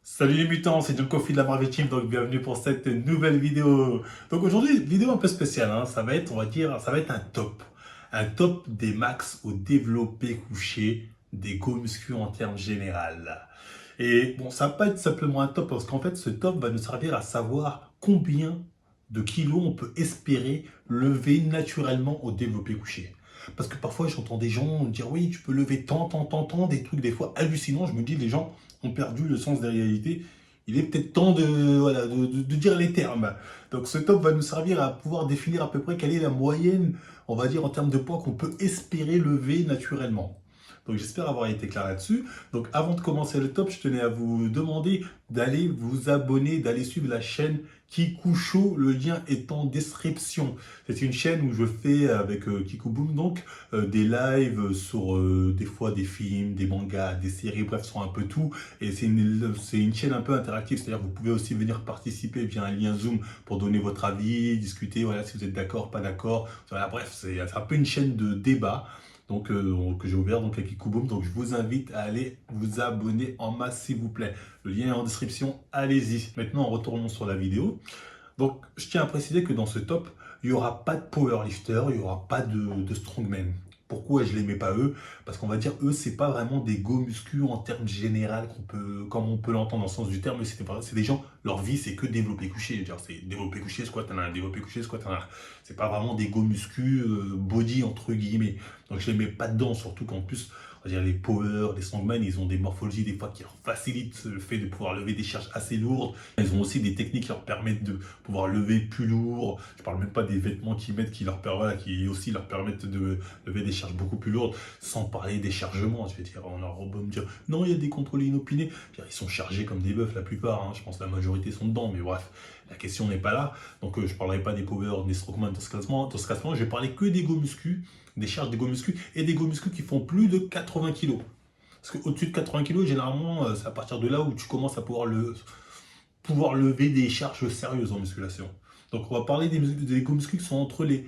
Salut les mutants, c'est John Coffey de la Marvel Team, donc bienvenue pour cette nouvelle vidéo. Donc aujourd'hui, vidéo un peu spéciale, hein. Ça va être, on va dire, ça va être un top. Un top des max au développé couché des go muscu en termes général. Et bon, ça va pas être simplement un top, parce qu'en fait, ce top va nous servir à savoir combien de kilos on peut espérer lever naturellement au développé couché. Parce que parfois, j'entends des gens dire, oui, tu peux lever tant, des trucs des fois hallucinants. Je me dis, les gens ont perdu le sens des réalités. Il est peut-être temps de dire les termes. Donc ce top va nous servir à pouvoir définir à peu près quelle est la moyenne, on va dire, en termes de poids qu'on peut espérer lever naturellement. Donc j'espère avoir été clair là-dessus. Donc avant de commencer le top, je tenais à vous demander d'aller vous abonner, d'aller suivre la chaîne Kikou Show. Le lien est en description. C'est une chaîne où je fais avec Kikou Boom donc des lives sur des fois des films, des mangas, des séries, bref, sur un peu tout. Et c'est une chaîne un peu interactive, c'est-à-dire que vous pouvez aussi venir participer via un lien Zoom pour donner votre avis, discuter, voilà, si vous êtes d'accord, pas d'accord. Voilà, bref, c'est un peu une chaîne de débat donc, que j'ai ouvert donc, avec Kikuboom. Donc je vous invite à aller vous abonner en masse s'il vous plaît. Le lien est en description, allez-y. Maintenant, retournons sur la vidéo. Donc je tiens à préciser que dans ce top, il n'y aura pas de powerlifter, il n'y aura pas de strongman. Pourquoi je les mets pas eux? Parce qu'on va dire eux, c'est pas vraiment des go muscu en termes général comme on peut l'entendre dans le sens du terme. C'est des gens, leur vie c'est que développer couché. C'est développer couché, squat, t'en as un, développer couché, squat, t'en as un. C'est pas vraiment des go muscu body entre guillemets. Donc je les mets pas dedans, surtout qu'en plus, on va dire les power, les strongman, ils ont des morphologies des fois qui leur facilitent le fait de pouvoir lever des charges assez lourdes. Ils ont aussi des techniques qui leur permettent de pouvoir lever plus lourd. Je parle même pas des vêtements qu'ils mettent qui leur, voilà, qui aussi leur permettent de lever des charges beaucoup plus lourdes, sans parler des chargements. Je vais dire, on aura beau me dire, non, il y a des contrôlés inopinés. Ils sont chargés comme des bœufs la plupart, hein. Je pense que la majorité sont dedans, mais bref, la question n'est pas là. Donc je parlerai pas des power, des strongman dans ce classement. Dans ce classement, je vais parler que des go muscu, des charges des go muscu et des go muscu qui font plus de 80 kg. Parce qu'au-dessus de 80 kg, généralement, c'est à partir de là où tu commences à pouvoir lever des charges sérieuses en musculation. Donc on va parler des muscles qui sont entre les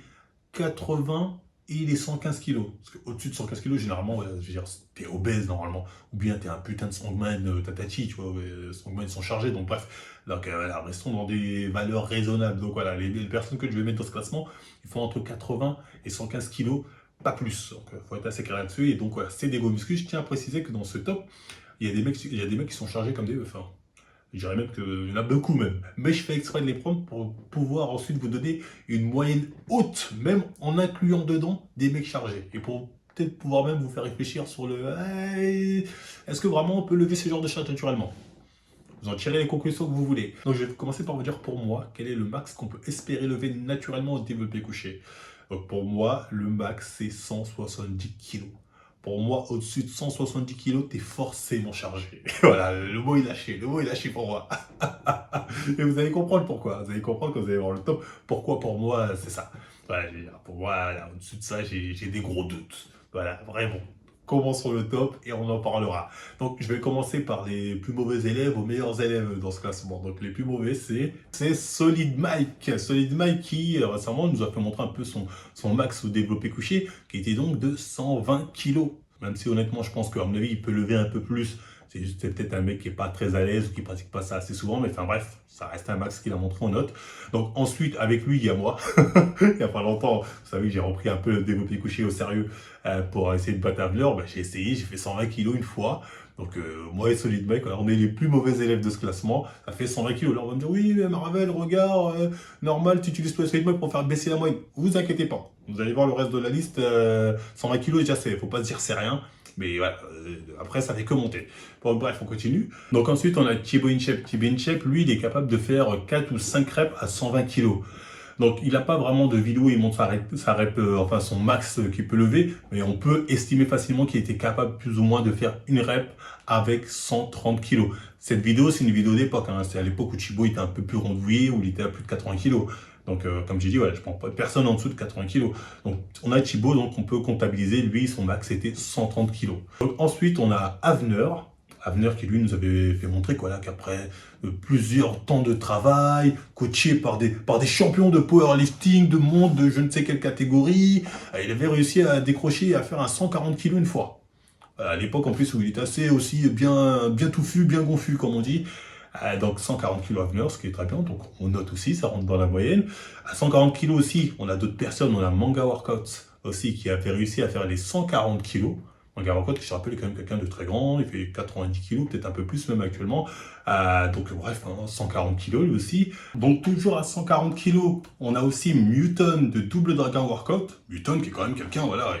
80 et les 115 kg. Parce qu'au-dessus de 115 kg, généralement, ouais, je veux dire, t'es obèse normalement. Ou bien t'es un putain de strongman tatati, tu vois, ouais, strongman ils sont chargés. Donc bref, donc, voilà, restons dans des valeurs raisonnables. Donc voilà, les personnes que je vais mettre dans ce classement, ils font entre 80 et 115 kg, pas plus. Donc il faut être assez clair là-dessus. Et donc voilà, c'est des gros muscles. Je tiens à préciser que dans ce top, il y a des mecs qui sont chargés comme des bœufs, hein. Je dirais même qu'il y en a beaucoup même. Mais je fais exprès de les prendre pour pouvoir ensuite vous donner une moyenne haute, même en incluant dedans des mecs chargés. Et pour peut-être pouvoir même vous faire réfléchir sur le est-ce que vraiment on peut lever ce genre de charge naturellement? Vous en tirez les conclusions que vous voulez. Donc je vais commencer par vous dire pour moi, quel est le max qu'on peut espérer lever naturellement au développé couché. Donc pour moi, le max c'est 170 kg. Pour moi, au-dessus de 170 kg, t'es forcément chargé. Voilà, le mot est lâché, le mot est lâché pour moi. Et vous allez comprendre pourquoi. Vous allez comprendre quand vous allez voir le top. Pourquoi pour moi, c'est ça. Voilà, pour moi, au-dessus de ça, j'ai des gros doutes. Voilà, vraiment. Commençons le top et on en parlera. Donc, je vais commencer par les plus mauvais élèves aux meilleurs élèves dans ce classement. Donc, les plus mauvais, c'est Solid Mike. Solid Mike qui, récemment, nous a fait montrer un peu son max au développé couché, qui était donc de 120 kg. Même si, honnêtement, je pense qu'à mon avis, il peut lever un peu plus. C'est peut-être un mec qui est pas très à l'aise ou qui pratique pas ça assez souvent, mais enfin bref, ça reste un max qu'il a montré en note. Donc ensuite, avec lui, il y a moi. Il y a pas longtemps, vous savez, j'ai repris un peu le développé couché au sérieux pour essayer de battre Avner. Ben, j'ai essayé, j'ai fait 120 kg une fois. Donc moi et Solid Mike, on est les plus mauvais élèves de ce classement. Ça fait 120 kg. Là, on va me dire, oui, mais Marvel, regarde, normal, tu utilises pas Solid Mike pour faire baisser la moyenne. Vous inquiétez pas. Vous allez voir le reste de la liste. 120 kg, déjà, faut pas se dire c'est rien. Mais voilà, après, ça fait que monter. Bon, bref, on continue. Donc ensuite, on a Thibaut Inchep. Thibaut Inchep, lui, il est capable de faire 4 ou 5 reps à 120 kg. Donc il n'a pas vraiment de vidéo, il montre enfin son max qu'il peut lever, mais on peut estimer facilement qu'il était capable plus ou moins de faire une rep avec 130 kg. Cette vidéo, c'est une vidéo d'époque, hein. C'est à l'époque où Thibaut était un peu plus rondouillé, où il était à plus de 80 kg. Donc comme j'ai dit, voilà, je ne prends pas de personne en dessous de 80 kg. Donc on a Thibaut, donc on peut comptabiliser, lui, son max était 130 kg. Donc ensuite, on a Avner. Avner qui lui nous avait fait montrer qu'après plusieurs temps de travail, coaché par des champions de powerlifting, de monde, de je ne sais quelle catégorie, il avait réussi à décrocher et à faire un 140 kg une fois. À l'époque en plus où il était assez aussi bien touffu, bien gonflu comme on dit. Donc 140 kg à venir, ce qui est très bien, donc on note aussi, ça rentre dans la moyenne. À 140 kg aussi, on a d'autres personnes, on a Manga Workout aussi qui avait réussi à faire les 140 kg. Manga Workout, je te rappelle, est quand même quelqu'un de très grand, il fait 90 kg, peut-être un peu plus même actuellement. Donc bref, hein, 140 kg lui aussi. Donc toujours à 140 kg, on a aussi Muton de Double Dragon Workout. Muton qui est quand même quelqu'un, voilà,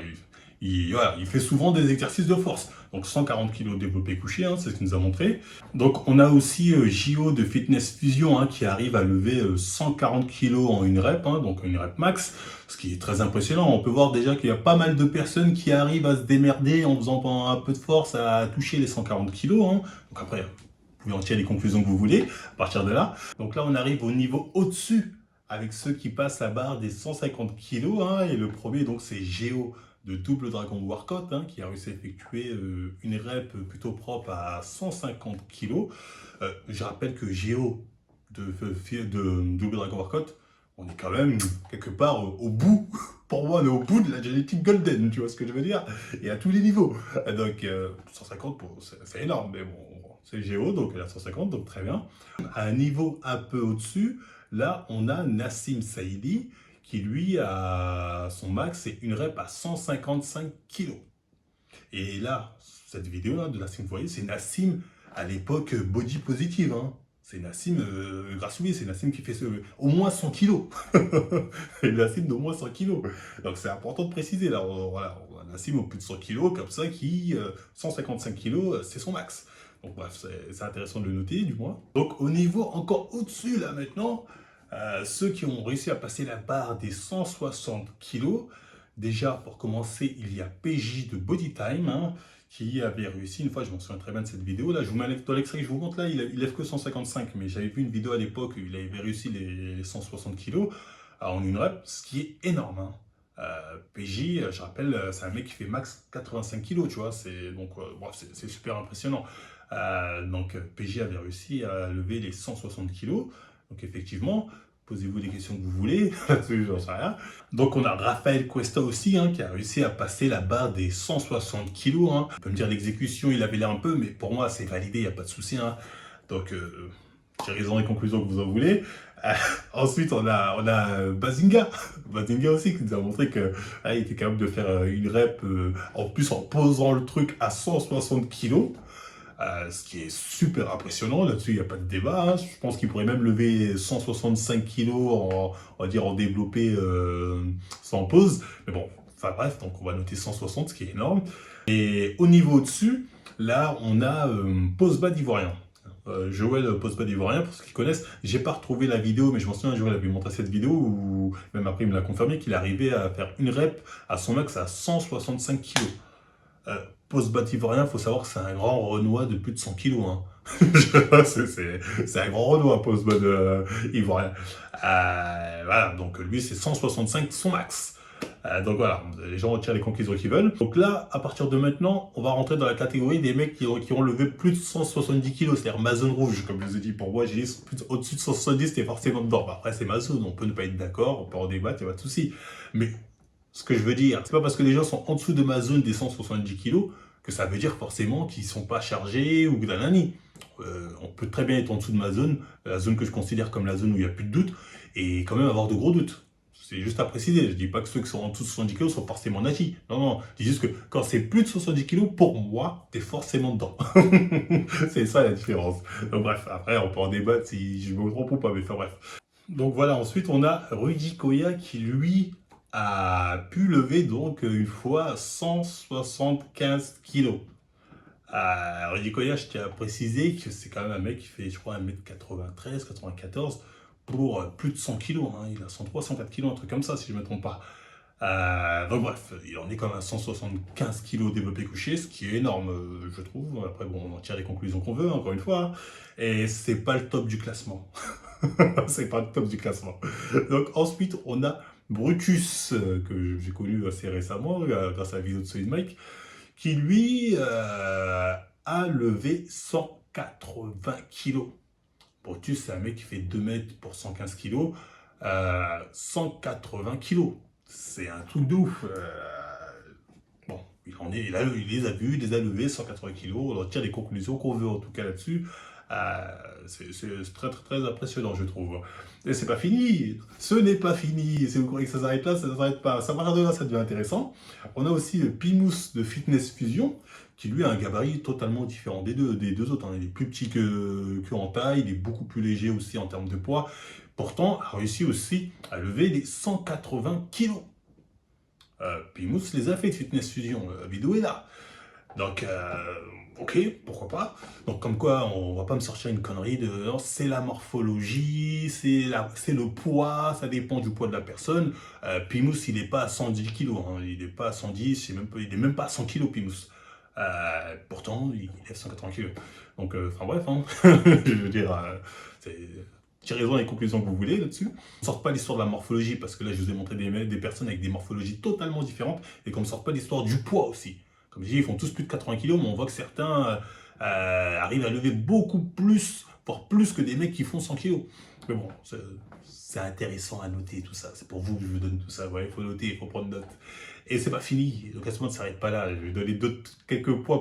voilà, il fait souvent des exercices de force. Donc 140 kg développé couché, hein, c'est ce qu'il nous a montré. Donc on a aussi JO de Fitness Fusion qui arrive à lever 140 kg en une rep, donc une rep max, ce qui est très impressionnant. On peut voir déjà qu'il y a pas mal de personnes qui arrivent à se démerder en faisant un peu de force à toucher les 140 kg. Donc après, vous pouvez en tirer les conclusions que vous voulez à partir de là. Donc là on arrive au niveau au-dessus avec ceux qui passent la barre des 150 kg. Et le premier donc c'est Géo de Double Dragon Workout, qui a réussi à effectuer une rep plutôt propre à 150 kg. Je rappelle que Géo de Double Dragon Workout, on est quand même quelque part au bout, pour moi on est au bout de la génétique golden, tu vois ce que je veux dire, et à tous les niveaux. Donc 150, c'est énorme, mais bon, c'est Géo, donc elle a 150, donc très bien. À un niveau un peu au-dessus, là on a Nassim Saïdi, qui lui, a son max, c'est une rep à 155 kg. Et là, cette vidéo-là de Nassim, vous voyez, c'est Nassim à l'époque body positive. C'est Nassim, grâce à lui, c'est Nassim qui fait au moins 100 kg. Nassim d'au moins 100 kg. Donc c'est important de préciser, là, voilà, on a Nassim au plus de 100 kg, comme ça, qui, 155 kg, c'est son max. Donc bref, c'est intéressant de le noter, du moins. Donc au niveau encore au-dessus, là, maintenant, ceux qui ont réussi à passer la barre des 160 kg, déjà pour commencer, il y a PJ de Bodytime qui avait réussi, une fois, je m'en souviens très bien de cette vidéo, là je vous mets dans l'extrait que je vous montre là, il lève que 155, mais j'avais vu une vidéo à l'époque où il avait réussi les 160 kg en une rep, ce qui est énorme. PJ, je rappelle, c'est un mec qui fait max 85 kg, tu vois, c'est super impressionnant. Donc PJ avait réussi à lever les 160 kg. Donc effectivement, posez-vous des questions que vous voulez, là-dessus j'en sais rien. Donc on a Raphaël Cuesta aussi, qui a réussi à passer la barre des 160 kg. On peut me dire l'exécution, il avait l'air un peu, mais pour moi c'est validé, il n'y a pas de souci. Donc tirez dans les conclusions que vous en voulez. Ensuite on a Bazinga. Bazinga aussi qui nous a montré qu'il était capable de faire une rep, en plus en posant le truc à 160 kg. Ce qui est super impressionnant, là-dessus il n'y a pas de débat. Je pense qu'il pourrait même lever 165 kg on va dire en développé sans pause. Mais bon, enfin bref, donc on va noter 160, ce qui est énorme. Et au niveau au-dessus, là on a Pose-Bad ivoirien. Joël Pose-Bad ivoirien, pour ceux qui connaissent, j'ai pas retrouvé la vidéo, mais je m'en souviens, Joël avait montré cette vidéo où, même après il me l'a confirmé, qu'il arrivait à faire une rep à son max à 165 kg. Post-bat ivoirien, il faut savoir que c'est un grand Renoir de plus de 100 kilos. C'est un grand Renoir, post-bat ivoirien. Voilà, donc lui, c'est 165 son max. Donc voilà, les gens retirent les conclusions qu'ils veulent. Donc là, à partir de maintenant, on va rentrer dans la catégorie des mecs qui ont levé plus de 170 kilos, c'est-à-dire Mazone rouge, comme je vous ai dit. Pour moi, j'ai dit au-dessus de 170, c'était forcément dedans. Après, c'est Mazone, on peut ne pas être d'accord, on peut en débattre, il n'y a pas de souci. Mais ce que je veux dire, c'est pas parce que les gens sont en dessous de ma zone des 170 kg que ça veut dire forcément qu'ils sont pas chargés ou que nanani. On peut très bien être en dessous de ma zone, la zone que je considère comme la zone où il n'y a plus de doute, et quand même avoir de gros doutes. C'est juste à préciser. Je dis pas que ceux qui sont en dessous de 70 kg sont forcément natis. Non, non. Je dis juste que quand c'est plus de 70 kg, pour moi, t'es forcément dedans. C'est ça la différence. Donc bref, après, on peut en débattre si je me trompe ou pas, mais enfin bref. Donc voilà, ensuite on a Rudy Koya qui lui a pu lever donc une fois 175 kilos. Rudy Koya, je tiens à préciser que c'est quand même un mec qui fait, je crois, 1m93, 94 pour plus de 100 kilos. Il a 103, 104 kilos, un truc comme ça, si je ne me trompe pas. Donc bref, il en est quand même à 175 kilos développé couché, ce qui est énorme, je trouve. Après, bon, on en tire les conclusions qu'on veut, encore une fois. Et c'est pas le top du classement. C'est pas le top du classement. Donc ensuite, on a Brutus, que j'ai connu assez récemment, grâce à la vidéo de Solid Mike, qui lui a levé 180 kilos. Brutus, c'est un mec qui fait 2 mètres pour 115 kilos. 180 kilos. C'est un truc de ouf. Bon, Il les a vus, il les a levés, 180 kilos, on en tire les conclusions qu'on veut en tout cas là-dessus. C'est très, très, très impressionnant, je trouve. Et c'est pas fini, ce n'est pas fini. Si vous croyez que ça s'arrête là, ça ne s'arrête pas. Ça part de là, ça devient intéressant. On a aussi le Pimous de Fitness Fusion, qui lui a un gabarit totalement différent des deux autres, hein. Il est plus petit que en taille, il est beaucoup plus léger aussi en termes de poids. Pourtant, a réussi aussi à lever les 180 kilos. Pimous les a fait de Fitness Fusion, la vidéo est là. Donc, ok, pourquoi pas. Donc, comme quoi, on va pas me sortir une connerie de non, c'est la morphologie, c'est le poids, ça dépend du poids de la personne. Pimous, il n'est pas à 110 kilos, hein, il n'est pas à 110, il n'est même pas à 100 kilos, Pimous. Pourtant, il lève 180 kilos. Donc, enfin bref, hein, je veux dire, tirez-en les conclusions que vous voulez là-dessus. On ne sort pas l'histoire de la morphologie, parce que là, je vous ai montré des personnes avec des morphologies totalement différentes, et qu'on ne sort pas l'histoire du poids aussi. Comme je dis, ils font tous plus de 80 kg, mais on voit que certains arrivent à lever beaucoup plus, voire plus que des mecs qui font 100 kg. Mais bon, c'est intéressant à noter tout ça. C'est pour vous que je vous donne tout ça. Il faut noter, il faut prendre note. Et c'est pas fini. Le classement ne s'arrête pas là. Je vais donner quelques points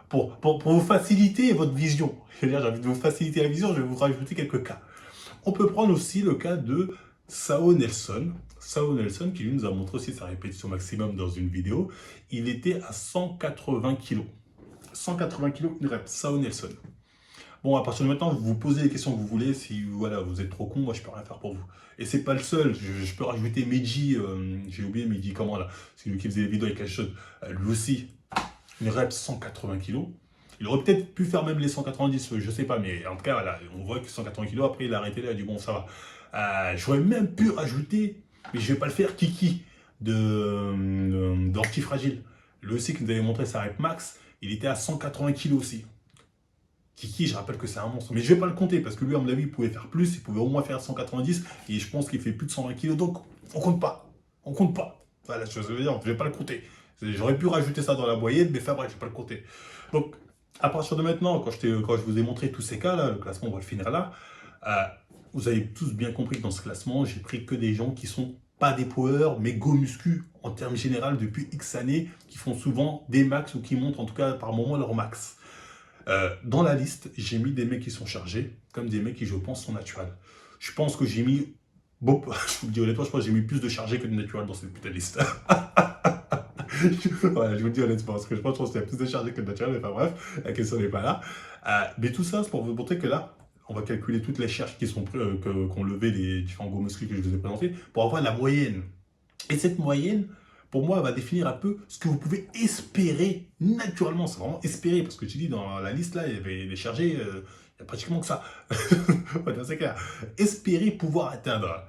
pour vous faciliter votre vision. Je veux dire, j'ai envie de vous faciliter la vision, je vais vous rajouter quelques cas. On peut prendre aussi le cas de Sao Nelson. Sao Nelson, qui lui nous a montré aussi sa répétition maximum dans une vidéo. Il était à 180 kg. 180 kg, une rep. Sao Nelson. Bon, à partir de maintenant, vous vous posez les questions que vous voulez. Si voilà, vous êtes trop con, moi, je peux rien faire pour vous. Et c'est pas le seul. Je peux rajouter Meiji. J'ai oublié Meiji comment là. C'est lui qui faisait les vidéos avec Ashton. Lui aussi, une rep 180 kg. Il aurait peut-être pu faire même les 190, je sais pas, mais en tout cas, voilà, on voit que 180 kg, après il a arrêté là, il a dit bon, ça va. J'aurais même pu rajouter, mais je vais pas le faire, Kiki d'Antifragile. Lui aussi, qui nous avait montré sa rep max, il était à 180 kg aussi. Kiki, je rappelle que c'est un monstre, mais je vais pas le compter parce que lui, à mon avis, il pouvait faire plus, il pouvait au moins faire 190, et je pense qu'il fait plus de 120 kg, donc on compte pas. On compte pas. Voilà, je veux dire, je vais pas le compter. J'aurais pu rajouter ça dans la moyenne, mais enfin bref, je vais pas le compter. Donc, à partir de maintenant, quand je vous ai montré tous ces cas-là, le classement, on va le finir là, vous avez tous bien compris que dans ce classement, j'ai pris que des gens qui sont pas des powers, mais go muscu en termes généraux depuis X années, qui font souvent des max ou qui montrent en tout cas par moment leur max. Dans la liste, j'ai mis des mecs qui sont chargés, comme des mecs qui, je pense, sont naturels. Je pense que j'ai mis, bon, je vous le dis honnêtement, je pense que j'ai mis plus de chargés que de naturels dans cette putain de liste. Voilà, je vous le dis honnêtement, parce que je pense qu'il y a plus de chargés que de naturels, mais enfin bref, la question n'est pas là. Mais tout ça, c'est pour vous montrer que là, on va calculer toutes les charges qui sont qu'ont levé les différents gros muscles que je vous ai présentés, pour avoir la moyenne. Et cette moyenne, pour moi, va définir un peu ce que vous pouvez espérer naturellement. C'est vraiment espérer, parce que tu dis dans la liste là, il y avait les chargés, il n'y a pratiquement que ça. Ouais, c'est clair. Espérer pouvoir atteindre.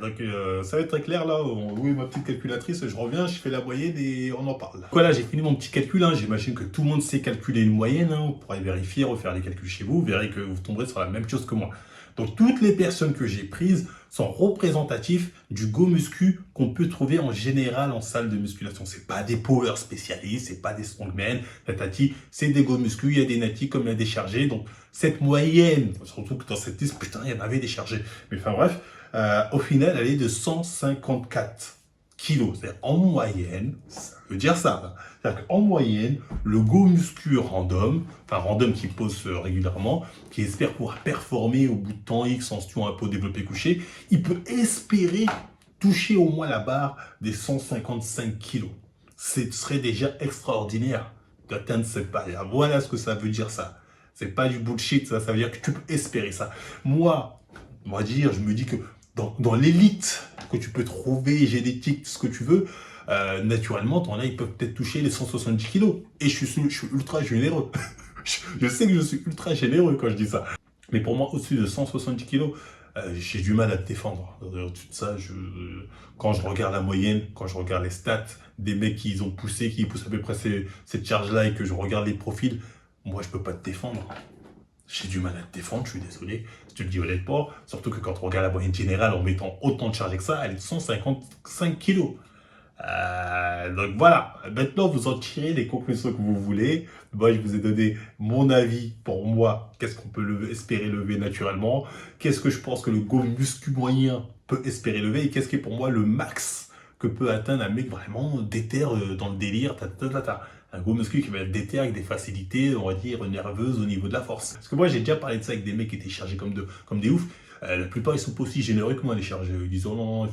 Donc ça va être très clair là. Oui, ma petite calculatrice, je reviens, je fais la moyenne et on en parle. Voilà, j'ai fini mon petit calcul. Hein. J'imagine que tout le monde sait calculer une moyenne. Hein. Vous pourrez vérifier, refaire les calculs chez vous. Vous verrez que vous tomberez sur la même chose que moi. Donc toutes les personnes que j'ai prises sont représentatifs du go muscu qu'on peut trouver en général en salle de musculation. C'est pas des power spécialistes, c'est pas des strongmen, tatati, c'est des go muscu, il y a des natis comme il y a des chargés. Donc cette moyenne, surtout que dans cette liste, putain, il y en avait des chargés. Mais enfin bref, au final, elle est de 154 kilos. C'est-à-dire en moyenne, ça veut dire ça. C'est-à-dire qu'en moyenne, le go muscu random, enfin random qui pose régulièrement, qui espère pouvoir performer au bout de temps X en suivant un peu développé couché, il peut espérer toucher au moins la barre des 155 kilos. Ce serait déjà extraordinaire d'atteindre cette barrière. Voilà ce que ça veut dire ça. C'est pas du bullshit, ça veut dire que tu peux espérer ça. Moi, on va dire, je me dis que dans l'élite que tu peux trouver, génétique, ce que tu veux, naturellement, t'en as, ils peuvent peut-être toucher les 170 kilos. Et je suis ultra généreux. Je sais que je suis ultra généreux quand je dis ça. Mais pour moi, au-dessus de 170 kilos, j'ai du mal à te défendre. Tout ça, quand je regarde la moyenne, quand je regarde les stats des mecs qui ont poussé, qui poussent à peu près cette charge-là et que je regarde les profils, moi, je peux pas te défendre. J'ai du mal à te défendre, je suis désolé, je te le dis honnêtement, surtout que quand on regarde la moyenne générale en mettant autant de charge que ça, elle est de 155 kilos. Donc voilà, maintenant vous en tirez les conclusions que vous voulez. Moi je vous ai donné mon avis pour moi, qu'est-ce qu'on peut espérer lever naturellement, qu'est-ce que je pense que le go muscu moyen peut espérer lever et qu'est-ce qui est pour moi le max que peut atteindre un mec vraiment déter dans le délire. T'as un gros muscu qui va être déter avec des facilités, on va dire, nerveuses au niveau de la force. Parce que moi, j'ai déjà parlé de ça avec des mecs qui étaient chargés comme des oufs. La plupart, ils sont pas aussi généreux que moi, les chargés. Ils disent, oh non,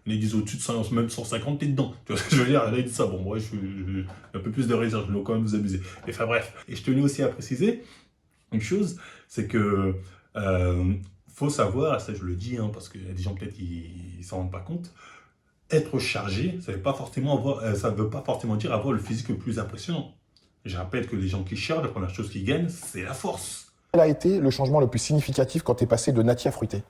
ils disent au-dessus de 100, même 150, t'es dedans. Tu vois ce que je veux dire? Là, ils disent ça. Bon, moi, j'ai un peu plus de réserve, je vais quand même vous abuser. Et enfin, bref. Et je tenais aussi à préciser une chose, c'est que faut savoir, ça je le dis, hein, parce qu'il y a des gens peut-être qui s'en rendent pas compte, être chargé, ça ne veut pas forcément dire avoir le physique le plus impressionnant. Je rappelle que les gens qui chargent, la première chose qu'ils gagnent, c'est la force. Quel a été le changement le plus significatif quand tu es passé de nati à fruité?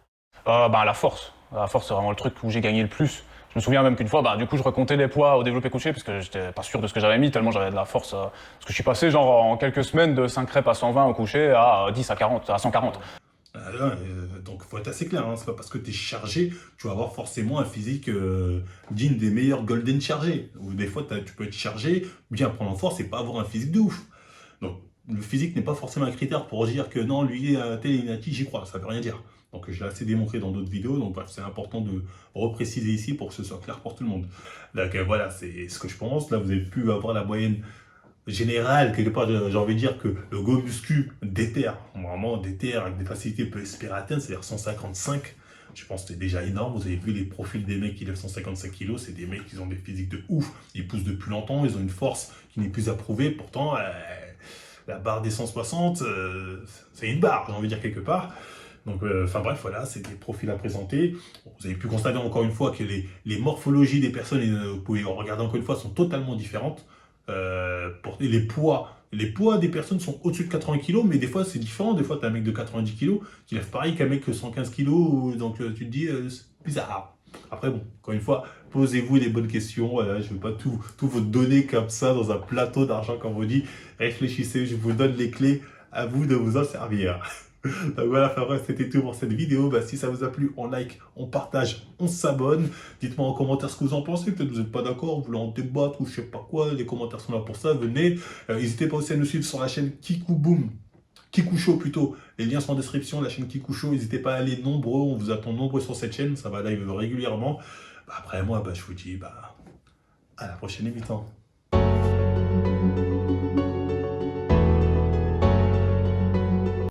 La force. La force, c'est vraiment le truc où j'ai gagné le plus. Je me souviens même qu'une fois, du coup, je recomptais les poids au développé couché parce que j'étais pas sûr de ce que j'avais mis, tellement j'avais de la force. Parce que je suis passé, genre, en quelques semaines de 5 reps à 120 au couché à 10 à 40, à 140. Donc, il faut être assez clair, hein. C'est pas parce que tu es chargé, tu vas avoir forcément un physique digne des meilleurs golden chargés. Ou des fois, tu peux être chargé, bien prendre en force et pas avoir un physique de ouf. Donc, le physique n'est pas forcément un critère pour dire que non, lui, tel est nati, j'y crois. Ça veut rien dire. Donc, je l'ai assez démontré dans d'autres vidéos. Donc, bref, c'est important de repréciser ici pour que ce soit clair pour tout le monde. Donc, voilà, c'est ce que je pense. Là, vous avez pu avoir la moyenne général, quelque part, j'ai envie de dire que le go muscu déterre, vraiment déterre avec des facilités peu espérer atteindre, c'est-à-dire 155. Je pense que c'est déjà énorme. Vous avez vu les profils des mecs qui lèvent 155 kg, c'est des mecs qui ont des physiques de ouf. Ils poussent depuis longtemps, ils ont une force qui n'est plus à prouver. Pourtant, la barre des 160, c'est une barre, j'ai envie de dire quelque part. Donc, enfin bref, voilà, c'est des profils à présenter. Bon, vous avez pu constater encore une fois que les morphologies des personnes, et vous pouvez en regarder encore une fois, sont totalement différentes. Les poids des personnes sont au-dessus de 80 kg, mais des fois c'est différent. Des fois, tu as un mec de 90 kg qui lève pareil qu'un mec de 115 kg, donc tu te dis, c'est bizarre. Après, bon, encore une fois, posez-vous les bonnes questions. Voilà, je ne veux pas tout vous donner comme ça dans un plateau d'argent, comme on dit. Réfléchissez, je vous donne les clés, à vous de vous en servir. Donc voilà, enfin bref, c'était tout pour cette vidéo. Si ça vous a plu, on like, on partage, on s'abonne. Dites-moi en commentaire ce que vous en pensez. Peut-être que vous n'êtes pas d'accord, vous voulez en débattre ou je sais pas quoi. Les commentaires sont là pour ça. Venez. N'hésitez pas aussi à nous suivre sur la chaîne Kikou Show plutôt. Les liens sont en description. La chaîne Kikou Show. N'hésitez pas à aller nombreux. On vous attend nombreux sur cette chaîne. Ça va live régulièrement. Après moi, je vous dis à la prochaine émission.